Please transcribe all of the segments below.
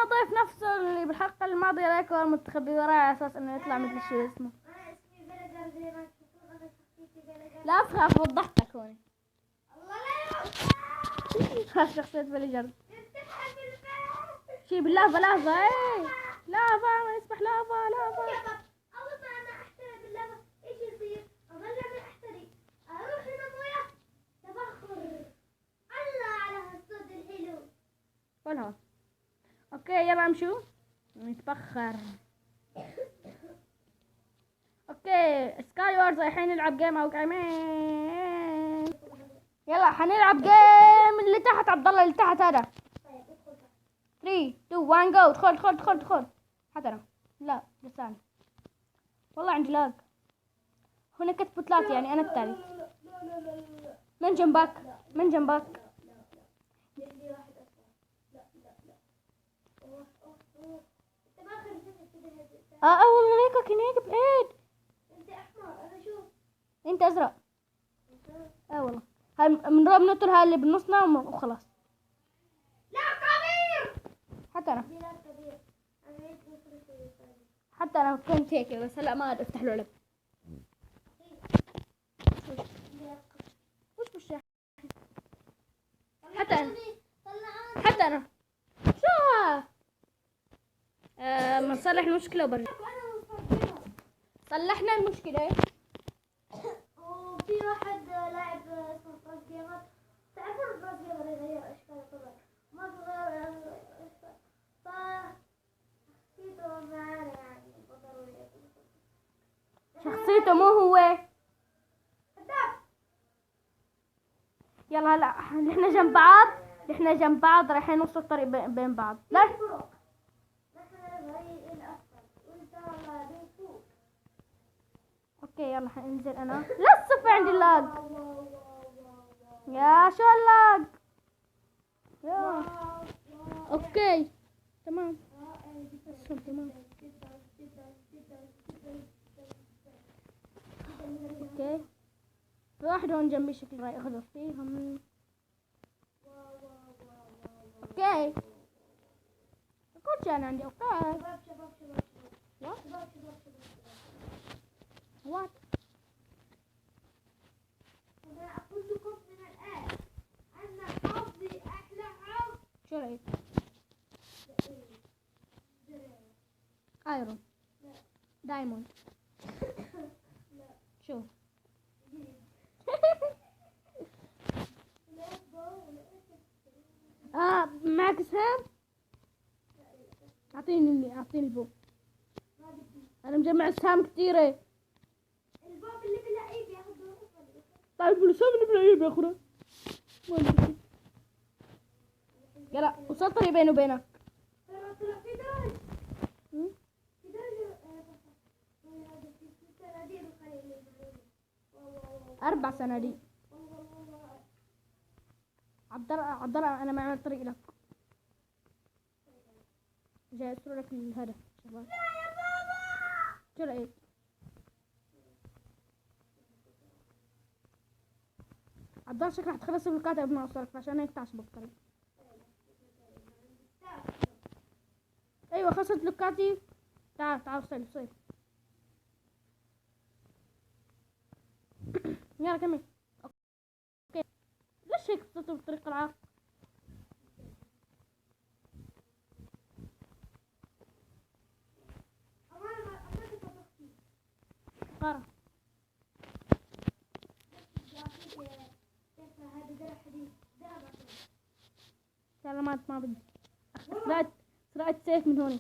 معنا ضيف نفسه اللي بالحلقة الماضية ذاك هو المتخبي وراي على اساس انه يطلع مثل شو اسمه. انا اسمي فيلجر زي ما تشوفون، انا شخصيتي فيلجر. لا تخاف وضحتك هوني. الله لا يوفقك. خاف شخصية فيلجر. تفتح بالباب. شي باللافا لافا ايه. لافا ما يسبح لافا لافا. يا بابا اول ما انا احترق باللعبة ايش يصير؟ اظل اعمل احترق، اروح هنا مويه تبخر. الله على هالصوت الحلو. قولها. اوكي يلا امشوا نتبخر. اوكي سكاي وورز رايحين نلعب جيم او جيمين. يلا حنلعب جيم اللي تحت عبد الله اللي تحت هذا. طيب ادخل تحت. 3 2 1 جو. ادخل ادخل ادخل ادخل. حتى انا لا لساني والله عندي لاج. هنا كتبوا 3 يعني انا الثالث. من جنبك من جنبك. جنبي واحد أسرع. لا لا لا. أوه أوه أوه. أنت ما خليتني كده هديت. والله هيك هناك بعيد. أنت أحمر أنا شوف. انت ازرق. والله هاي بنضرب نوتر هاي اللي بنصنا وخلاص. لا كبير. حتى انا دي لا كبير. أنا هيك مفرط ويصير. حتى انا كنت هيك بس هلا ما أقدر افتح له لعب. وش مش حتى انا حتى انا شو بنصلح المشكلة وبرجع. صلحنا المشكلة. وفي واحد لاعب اسمه فراس جيمر. تعرفون فراس جيمر يغير اشكاله طبعا ما تغير اشكال. شخصيته معانا يعني ضروري. شخصيته مو هو. كذاب. يلا هلا نحن جنب بعض. نحن جنب بعض رايحين نوصل الطريق بين بعض. لا نحن الفريق الأسفل وانت اللاعبين فوق. اوكي يلا حننزل انا. لا الصف عندي لاج. يا شو اللاج. يا اوكي تمام. تمام اوكي. في واحد هون جنبي شكل رايح اخذ فيهم. اوكي كل شيء انا عندي. اوكي وات أنا أقول لكم من الآن أن حظي أحلى حظ. شو رايك؟ ايرون دايموند. شو معك سهام. اعطيني البو. انا مجمع سهام كثيرة. الباب اللي باللعيب ياخذ. طيب السهم اللي بالعيب ياخذها. يلا وصلت لي بيني وبينك. ترى في درج. في درج. في صناديق الخليل. 4 صناديق. عبد الله انا معي الطريق لك. جاي اسرق لك الهدف شباب. لا يا بابا. شو رايك؟ عبد الله شكلك حتخلص البلوكات قبل ما اوصلك عشان هيك تعصب الطريق. ايوه خلصت بلوكاتي. تعال وصل. يلا كمل. اوكي ليش هيك صرتوا بالطريق العار؟ قارة سلامات ما بدي. سرقت سيف من هون.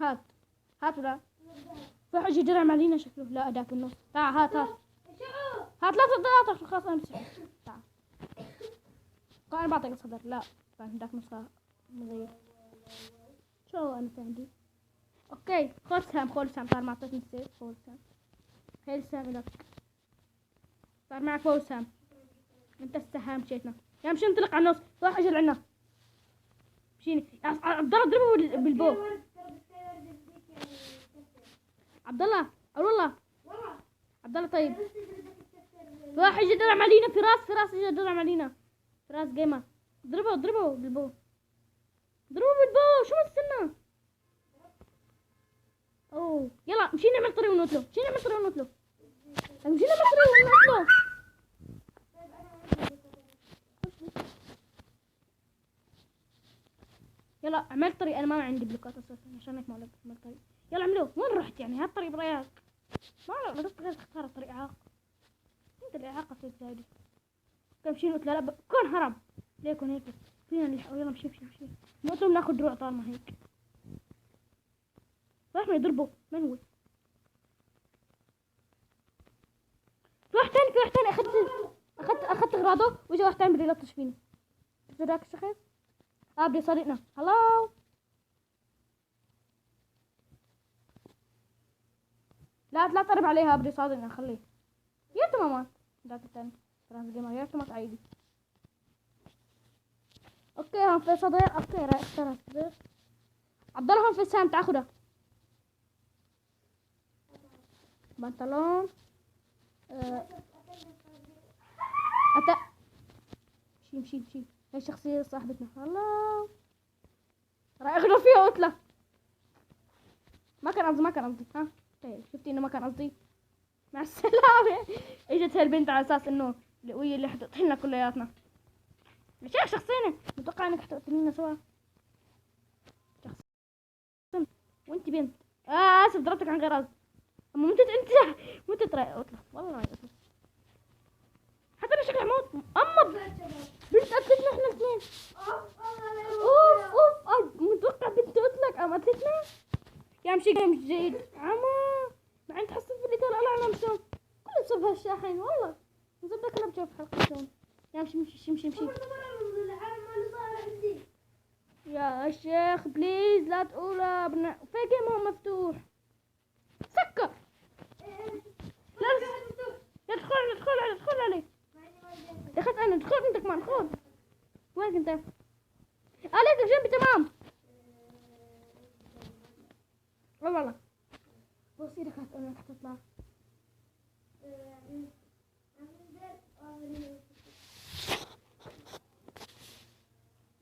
هات ولا في حاجة درع علينا شكله. لا هداك النص. تعال هات لا تدخل خلاص انا بسحب. تعال انا بعطيك الصدر. لا هداك نصها مغير. شو انا عندي. اوكي خذ سهم صار ما اعطيتني السيف. خذ سهم. هاي السهم لك. صار معك فوق سهم. انت السهام مشيتنا. يا مشي انطلق على النص. روح اجل عنا. مشيني عبد الله اضربه بالبو. عبد الله والله عبد الله طيب. واحد اجى درع علينا. فراس اجى درع علينا. فراس جيمر. اضربه بالبو. ضربوا بالبو، شو استنى. اوه يلا مشي نعمل طريق ونوتلو، مشي نعمل طريق ونوتلو، مشي نعمل طريق ونوتلو. يلا اعمل طريق، انا ما عندي بلوكات اساسا عشان هيك ما اقدر اعمل طريق. يلا اعملوه. وين رحت يعني؟ هالطريق برايك ما تقدر تختار الطريق عاق. انت اللي عاقة في الزايدة. كم شي نوتلو. لا كون هرب ليكون هيك فينا نلحقه. يلا مشي مشي مشي نوتلو بناخذ دروع طالما هيك. راح يضربه. من هو؟ في واحد ثاني، في واحد ثاني. اخذت اغراضه واجا واحد ثاني بده يلطش فيني. شفت ذاك الشخص؟ بده يسرقنا. هلو لا تقرب عليها، بده يصادقنا. خليه يا تماما. ذاك الثاني ترى الجيمر يا تمام عادي. اوكي هون في صديق. اوكي رايح اشتري صديق. عبد الله هون في سهم تاخذها. بنطلون أتا مشي هاي الشخصية صاحبتنا. الله راح اخذوا فيها قتلة. ما كان قصدي ها. شفتي انه ما كان قصدي. مع السلامة. اجت هالبنت على اساس انه وهي اللي حتقتلنا كلياتنا. ليش يا شخصيني؟ متوقع انك حتقتلينا سوا. شخصين وانت بنت. اسف ضربتك عن غير قصد. اما متت ترى قتلة. والله ما قتلة. حتى انا شكلي حموت. اما بنت قتلتنا احنا الاثنين. اوف متوقع بنت قتلك ام قتلتنا. يا مشي جيم جديد عما. مع انت حسيت باللي كان انا مشون كل بسبب هالشاحن. والله نزبط كلها بشوف حلقة شون. يا مشي يا شيخ بليز لا تقولها. في جيم هون مفتوح. سكر. لا تدخل عليه. دخلت انا. دخلت انت كمان. دخل. وين انت؟ ليك جنبي تمام. والله بص ايدك هتقول تطلع.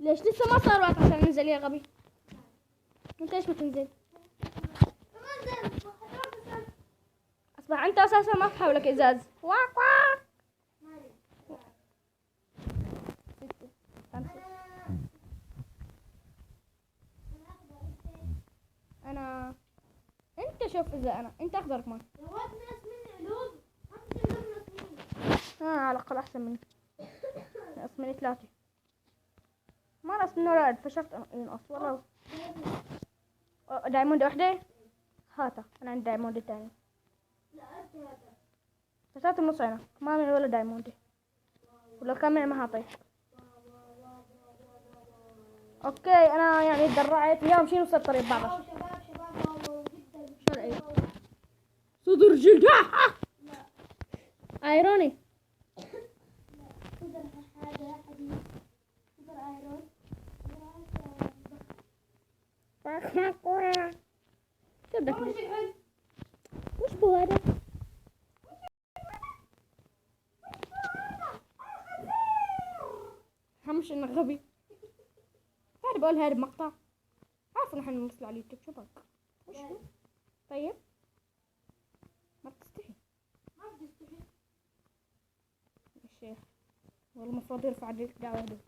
ليش لسه ما صار وقت عشان ننزل يا غبي؟ انت ليش ما تنزل؟ اصبح انت اساسا ما في حولك ازاز. واق واق. 6 5. انا انت شوف اذا انت اخضر كمان. على الاقل احسن مني. ناقص مني 3. ما ناقص منه رائد. فشفت ينقص والله. دايموند وحده. هاتا انا عندي دايموند الثاني. ثلاثة ونص. انا ما من ولا دايموند. ولو كان ما هعطيك. اوكي انا يعني تدرعت. يا مشي نص الطريق بعض. شرعي صدر جلد. ايروني. وش بو هذا؟ همش انك غبي. هذا بقول هذا بمقطع. عارف نحن نوصل على اليوتيوب. شو بك؟ وش هو؟ طيب ما بتستحي. الشيخ والله المفروض يرفع عليك دعوة هدوء.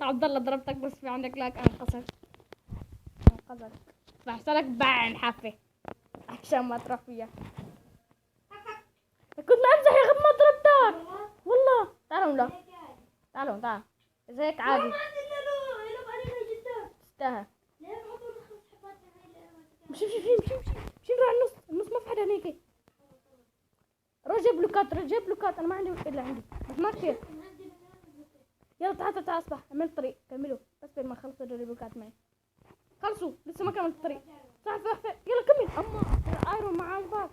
عبد الله ضربتك بس في عندك لاك. انقذك بحصلك بعين حافة عشان ما تروح فيها. كنت ما امزح يا غب. ما ضربتك والله. تعالوا اذا هيك عادي تستاهل. مشي نروح النص ما في حدا هيك. روح جيب بلوكات. انا ما عندي الا عندي بس ما كثير. يلا تعال اصبح عملت طريق. كملوا بس بين ما خلصوا البلوكات معي. خلصوا لسه ما كملت الطريق. صح يلا كمل. اما الايرون مع الباب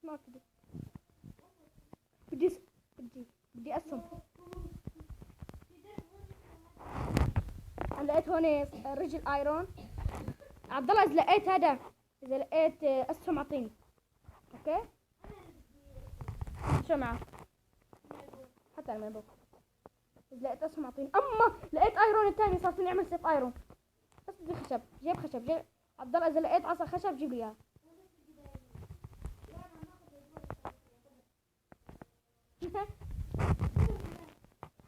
ما كده. بدي اسهم. لقيت هون رجل ايرون. عبد الله اذا لقيت هذا، اذا لقيت اسهم اعطيني. اوكي شو معك؟ حتى انا ما بقول. اذا لقيت اسهم اعطيني. اما لقيت ايرون الثاني، صار فيني اعمل سيف ايرون. بس بدي خشب، جيب خشب، جيب عبد الله اذا لقيت عصا خشب جيب لي اياها.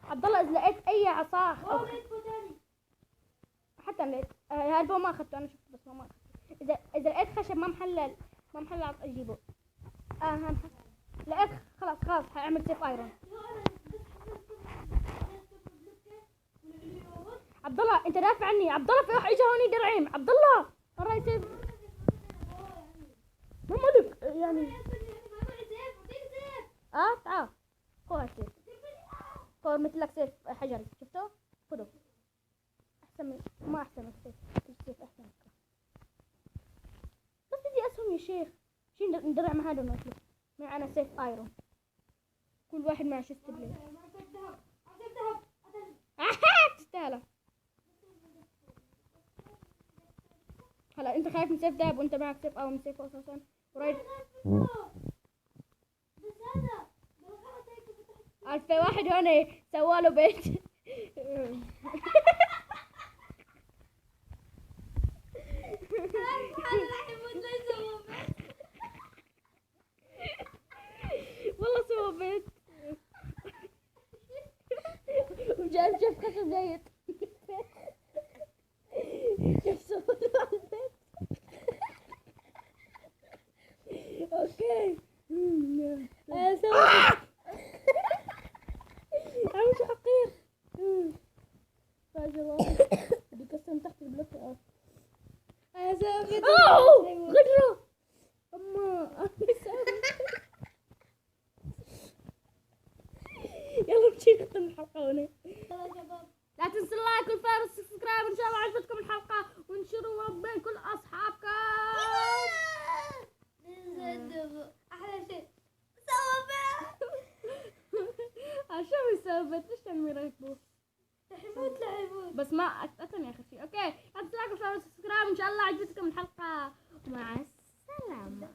عبد الله اذا لقيت اي عصا حتى لقيت هالبو ما اخذته، انا شفته بس ما اخذته. اذا لقيت خشب ما محلل اجيبه. هم لقيت خلاص حاعمل سيف ايرون. عبد الله انت دافع عني. عبد الله في واحد اجى هوني درعيم. عبد الله وراي سيف. مو ملك يعني. تعال خذ هالسيف، خذ مثل لك سيف حجري، شفته؟ خذه. احسن من ما احسن من السيف احسن. بس بدي اسهم يا شيخ. شي ندرع مع هذا ونطلع. معنا سيف ايرون. كل واحد معه شيست بليد. تستاهل. هلا انت خايف من سيف ذهب وانت معك سيف او من سيف اساسا ورايد. عارف في واحد هون سواله بيت. والله سوى بيت وجاب خشب زيت. كيف سوى البيت؟ اوكي عم شو حقير. فاجر بدي قسم تحت البلوك. غدرة اما يلا نمشي نختم الحلقة هنا. لا تنسوا اللايك والفير والسبسكرايب. ان شاء الله عجبتكم الحلقة وانشروا بين كل اصحابكم. احلى شيء سوى شو بيسوي بيت؟ ليش تعمل رايكبو؟ لحموت بس ما اتم يا اخي شيء. اوكي لا تنسوا اللايك والفير والسبسكرايب. ان شاء الله عجبتكم الحلقة ومع السلامة.